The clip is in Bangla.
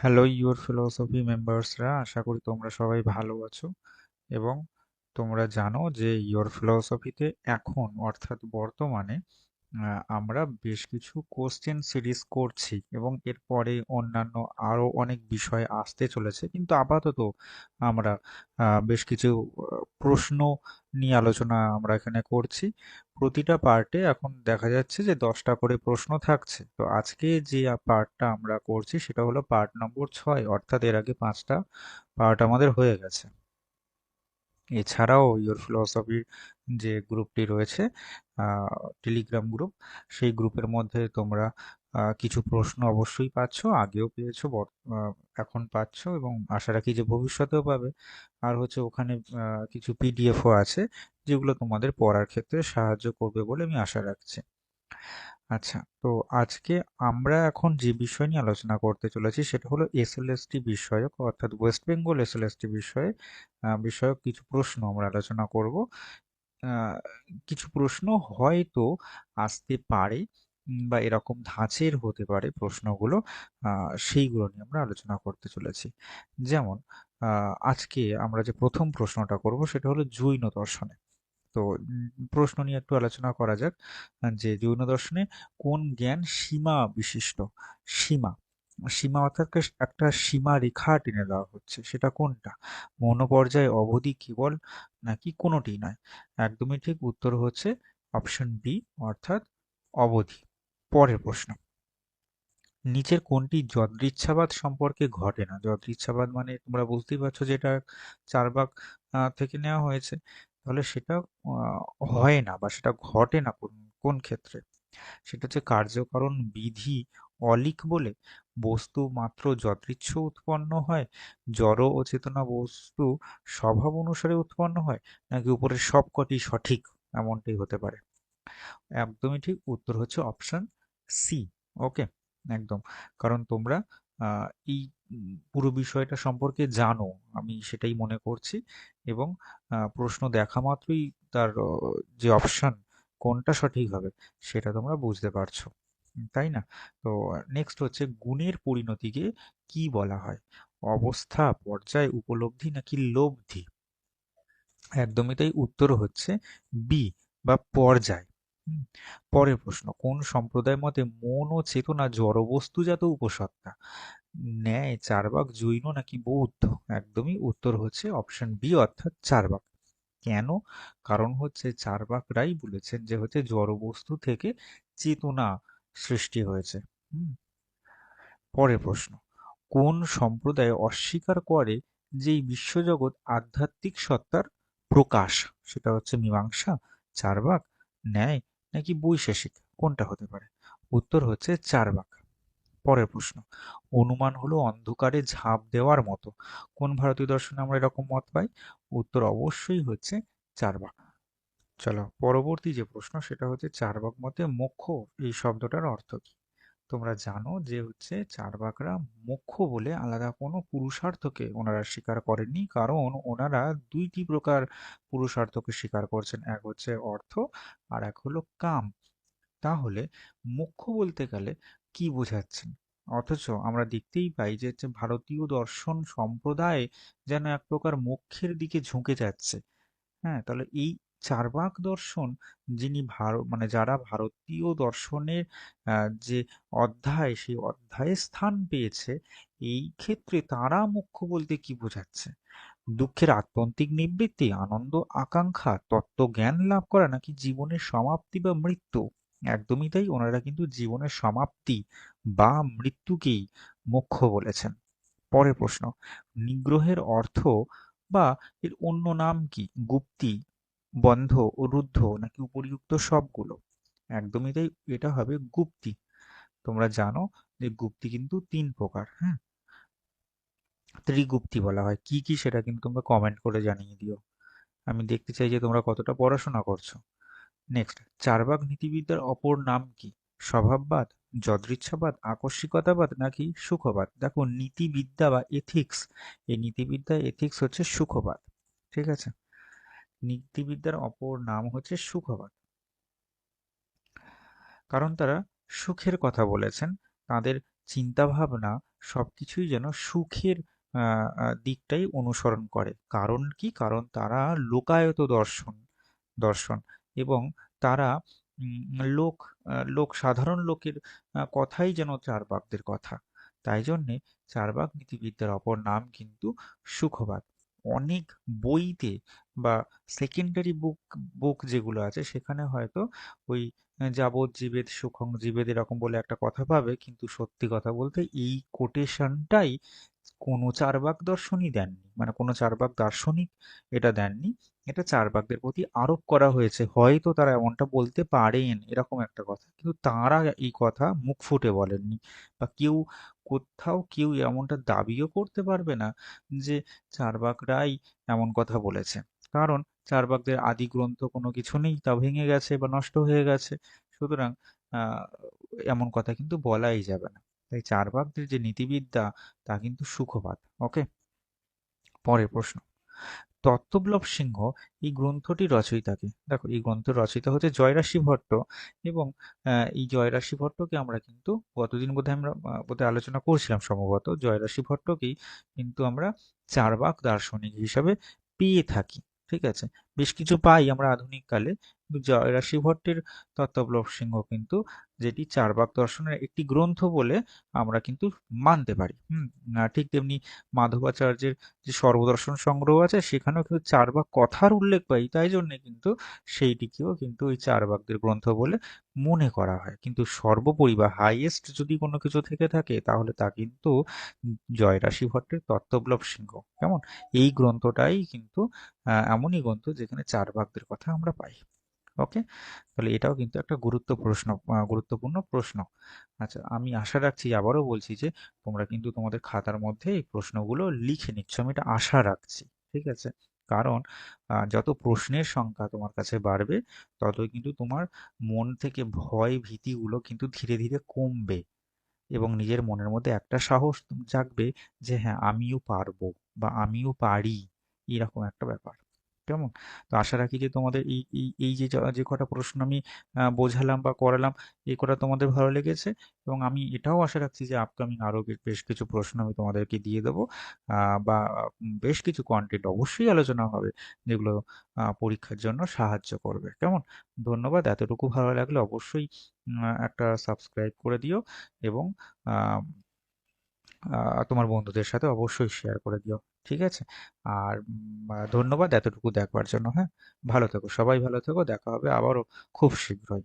হ্যালো ইউর ফিলোসফি মেম্বার্সরা, আশা করি তোমরা সবাই ভালো আছো এবং তোমরা জানো যে ইউর ফিলোসফিতে এখন অর্থাৎ বর্তমানে আমরা বেশ কিছু কোশ্চেন সিরিজ করছি এবং এরপরে অন্যান্য আরো অনেক বিষয় আসতে চলেছে, কিন্তু আপাতত আমরা বেশ কিছু প্রশ্ন নিয়ে আলোচনা আমরা এখানে করছি। প্রতিটা পার্টে এখন দেখা যাচ্ছে যে 10টা করে প্রশ্ন থাকছে। তো আজকে যে পার্টটা আমরা করছি সেটা হলো পার্ট নম্বর 6, অর্থাৎ এর আগে 5টা পার্ট আমাদের হয়ে গেছে। এছাড়াও ইওর ফিলসফির যে গ্রুপটি রয়েছে, টেলিগ্রাম গ্রুপ, সেই গ্রুপের মধ্যে তোমরা কিছু প্রশ্ন অবশ্যই পাচ্ছ, আগেও পেয়েছো, এখন পাচ্ছ এবং আশা রাখি যে ভবিষ্যতেও পাবে। আর হচ্ছে ওখানে কিছু পিডিএফও আছে যেগুলো তোমাদের পড়ার ক্ষেত্রে সাহায্য করবে বলে আমি আশা রাখছি। আচ্ছা, তো আজকে আমরা এখন যে বিষয় নিয়ে আলোচনা করতে চলেছি সেটা হলো এসএলএসটি বিষয়ক, অর্থাৎ ওয়েস্ট বেঙ্গল এসএলএসটি বিষয়ক কিছু প্রশ্ন আমরা আলোচনা করব। আহ, কিছু প্রশ্ন হয়তো আসতে পারে বা এরকম ধাঁচের হতে পারে প্রশ্নগুলো, সেইগুলো নিয়ে আমরা আলোচনা করতে চলেছি। যেমন আজকে আমরা যে প্রথম প্রশ্নটা করব সেটা হলো জৈন দর্শনে। তো প্রশ্ন নিয়ে একটু আলোচনা করা যাক। যে জৈন দর্শনে কোন জ্ঞান সীমা বিশিষ্ট? সীমা, সীমা অর্থাৎ একটা সীমা রেখা টেনে দেওয়া হচ্ছে, সেটা কোনটা? মনোপর্যায়, অবধি, কেবল, নাকি কোনোটি নয়? একদমই ঠিক উত্তর হচ্ছে অপশন বি, অর্থাৎ অবধি। পরের প্রশ্ন, নিচের কোনটি যদৃচ্ছাবাদ সম্পর্কে ঘটে না? যদৃচ্ছাবাদ মানে তোমরা বুঝতেই পারছো যে এটা চার্বাক থেকে নেওয়া হয়েছে। তাহলে সেটা হয় না বা সেটা ঘটে না কোন কোন ক্ষেত্রে? সেটা হচ্ছে কার্যকারণ বিধি অলিক বলে, বস্তু মাত্র যদৃচ্ছ উৎপন্ন হয়, জড় ও চেতনা বস্তু স্বভাব অনুসারে উৎপন্ন হয়, নাকি উপরের সবকটি সঠিক? এমনটাই হতে পারে। একদমই ঠিক উত্তর হচ্ছে অপশন সি। ওকে, একদম। কারণ তোমরা এই পুরো বিষয়টা সম্পর্কে জানো, আমি সেটাই মনে করছি। এবং প্রশ্ন দেখা মাত্রই তার যে অপশন কোনটা সঠিক হবে সেটা তোমরা বুঝতে পারছো, তাই না? তো নেক্সট হচ্ছে গুণের পরিণতিকে কি বলা হয়? অবস্থা, পর্যায়, উপলব্ধি, নাকি লব্ধি? একদমই তাই, উত্তর হচ্ছে বি, বা পর্যায়। হুম। পরের প্রশ্ন, কোন সম্প্রদায় মতে মন ও চেতনা জড়বস্তুজাত উপসত্তা? ন্যায়, চার্বাক, জৈন, নাকি বৌদ্ধ? একদমই উত্তর হচ্ছে অপশন বি, অর্থাৎ চার্বাক। কেন? কারণ হচ্ছে চার্বাকরাই বলেছেন যে হচ্ছে জড়বস্তু থেকে চেতনা সৃষ্টি হয়েছে। হুম। পরের প্রশ্ন, কোন সম্প্রদায় অস্বীকার করে যে এই বিশ্বজগৎ আধ্যাত্মিক সত্তার প্রকাশ? সেটা হচ্ছে মীমাংসা, চার্বাক, ন্যায়, নাকি বৈশেষিক? কোনটা হতে পারে? উত্তর হচ্ছে চার্বাক। পরের প্রশ্ন, অনুমান হলো অন্ধকারে ঝাঁপ দেওয়ার মতো। কোন ভারতীয় দর্শনে আমরা এরকম মত পাই? উত্তর অবশ্যই হচ্ছে চার্বাক। চলো পরবর্তী যে প্রশ্ন সেটা হচ্ছে চার্বাক মতে মোক্ষ এই শব্দটার অর্থ কি? তোমরা জানো যে হচ্ছে চার্বাকরা মোক্ষ বলে আলাদা কোনো পুরুষার্থকে ওনারা স্বীকার করেননি, কারণ ওনারা দুইটি প্রকার পুরুষার্থকে স্বীকার করছেন, এক হচ্ছে অর্থ আর এক হলো কাম। তাহলে মোক্ষ বলতে গেলে কি বোঝাচ্ছেন? অথচ আমরা দেখতেই পাই যে হচ্ছে ভারতীয় দর্শন সম্প্রদায় যেন এক প্রকার মোক্ষের দিকে ঝুঁকে যাচ্ছে। হ্যাঁ, তাহলে এই চার্বাক দর্শন, যিনি মানে যারা ভারতীয় দর্শনের যে অধ্যায় সেই অধ্যায়ে স্থান পেয়েছে, এই ক্ষেত্রে তারা মোক্ষ বলতে কি বোঝাচ্ছে? দুঃখের আত্যন্তিক নিবৃত্তি, আনন্দ আকাঙ্ক্ষা, তত্ত্বজ্ঞান লাভ করা, নাকি জীবনের সমাপ্তি বা মৃত্যু? একদমই তাই, ওনারা কিন্তু জীবনের সমাপ্তি বা মৃত্যুকেই মোক্ষ বলেছেন। পরের প্রশ্ন, নিগ্রহের অর্থ বা এর অন্য নাম কি? গুপ্তি, বন্ধ ও রুদ্ধ, নাকি উপরিউক্ত সবগুলো? একদমই তাই, এটা হবে গুপ্তি। তোমরা জানো যে গুপ্তি কিন্তু 3 প্রকার। হ্যাঁ, ত্রিগুপ্তি বলা হয়। কি কি সেটা কিন্তু তোমরা কমেন্ট করে জানিয়ে দিও, আমি দেখতে চাই যে তোমরা কতটা পড়াশোনা করছো। নেক্সট, চার্বাক নীতিবিদ্যার অপর নাম কি? স্বভাববাদ, যদৃচ্ছাবাদ, আকস্মিকতাবাদ, নাকি সুখবাদ? দেখো, নীতিবিদ্যা বা এথিক্স, এই নীতিবিদ্যা এথিক্স হচ্ছে সুখবাদ। ঠিক আছে, নীতিবিদ্যার অপর নাম হচ্ছে সুখবাদ, কারণ তারা সুখের কথা বলেছেন। তাদের চিন্তাভাবনা সবকিছুই যেন সুখের দিকটাই অনুসরণ করে। কারণ কি? কারণ তারা লোকায়ত দর্শন এবং তারা লোক সাধারণ লোকের কথাই যেন চার্বাকদের কথা। তাই জন্যে চার্বাক নীতিবিদদের অপর নাম কিন্তু সুখবাদ। অনেক বইতে বা সেকেন্ডারি বুক যেগুলো আছে সেখানে হয়তো ওই যাবজ্জীবেদ সুখং জীবেদ এরকম বলে একটা কথা পাবে, কিন্তু সত্যি কথা বলতে এই কোটেশনটাই কোনো চার্বাক দর্শনই দেননি, মানে কোনো চার্বাক দার্শনিক এটা দেননি। এটা চার্বাকদের প্রতি আরোপ করা হয়েছে, হয়তো তারা এমনটা বলতে পারেন এরকম একটা কথা, কিন্তু তারা এই কথা মুখ ফুটে বলেননি। বা কেউ এমনটা দাবিও করতে পারবে না যে চার্বাকরাই এমন কথা বলেছে। কারণ চার্বাকদের আদি গ্রন্থ কোনো কিছু নেই, তা ভেঙে গেছে বা নষ্ট হয়ে গেছে। সুতরাং আহ, এমন কথা কিন্তু বলাই যাবে না। তাই চার্বাকদের যে নীতিবিদ্যা তা কিন্তু সুখবাদ। ওকে, পরের প্রশ্ন। তত্ত্ববল্লভ সিংহ এই গ্রন্থটির রচয়িতাকে, দেখো এই গ্রন্থের রচয়িতা হচ্ছে জয়রাশি ভট্ট। এবং এই জয়রাশি ভট্টকে আমরা কিন্তু গতদিন বোধহয় আমরা বোধহয় আলোচনা করছিলাম, সম্ভবত জয়রাশি ভট্টকেই কিন্তু আমরা চার্বাক দার্শনিক হিসাবে পেয়ে থাকি। ঠিক আছে, বেশ কিছু পাই আমরা আধুনিক কালে, কিন্তু জয়রাশি ভট্টের তত্ত্ববল্লভ সিংহ কিন্তু যেটি চার্বাক দর্শনের একটি গ্রন্থ বলে আমরা কিন্তু মানতে পারি। ঠিক তেমনি মাধবাচার্যের যে সর্বদর্শন সংগ্রহ আছে সেখানেও কিন্তু চার্বাক কথার উল্লেখ পাই, তাই জন্য কিন্তু সেইটিকেও কিন্তু ওই চার্বাকদের গ্রন্থ বলে মনে করা হয়। কিন্তু সর্বোপরি বা হাইয়েস্ট যদি কোনো কিছু থেকে থাকে তাহলে তা কিন্তু জয়রাশি ভট্টের তত্ত্ববল্লভ সিংহ। কেমন? এই গ্রন্থটাই কিন্তু এমনই গ্রন্থ যেখানে চার্বাকদের কথা আমরা পাই। ওকে, তাহলে এটাও কিন্তু একটা গুরুত্বপূর্ণ প্রশ্ন। আচ্ছা, আমি আশা রাখছি, আবারও বলছি যে তোমরা কিন্তু তোমাদের খাতার মধ্যে এই প্রশ্নগুলো লিখে নিচ্ছ, আমি এটা আশা রাখছি। ঠিক আছে, কারণ যত প্রশ্নের সংখ্যা তোমার কাছে বাড়বে ততই কিন্তু তোমার মন থেকে ভয় ভীতিগুলো কিন্তু ধীরে ধীরে কমবে এবং নিজের মনের মধ্যে একটা সাহস জাগবে যে হ্যাঁ আমিও পারবো বা আমিও পারি, এরকম একটা ব্যাপার। কেমন? তো আশা রাখি যে তোমাদের এই এই এই যে যে কটা প্রশ্ন আমি বোঝালাম বা করালাম, এই কটা তোমাদের ভালো লেগেছে। এবং আমি এটাও আশা রাখছি যে আপকামিং আরো বেশ কিছু প্রশ্ন আমি তোমাদেরকে দিয়ে দেবো, বা বেশ কিছু কন্টেন্ট অবশ্যই আলোচনা হবে যেগুলো পরীক্ষার জন্য সাহায্য করবে। কেমন? ধন্যবাদ। এতটুকু ভালো লাগলে অবশ্যই একটা সাবস্ক্রাইব করে দিও এবং আহ, তোমার বন্ধুদের সাথে অবশ্যই শেয়ার করে দিও। ঠিক আছে? আর ধন্যবাদ এতটুকু দেখবার জন্য। হ্যাঁ, ভালো থেকো, সবাই ভালো থেকো, দেখা হবে আবারও খুব শীঘ্রই।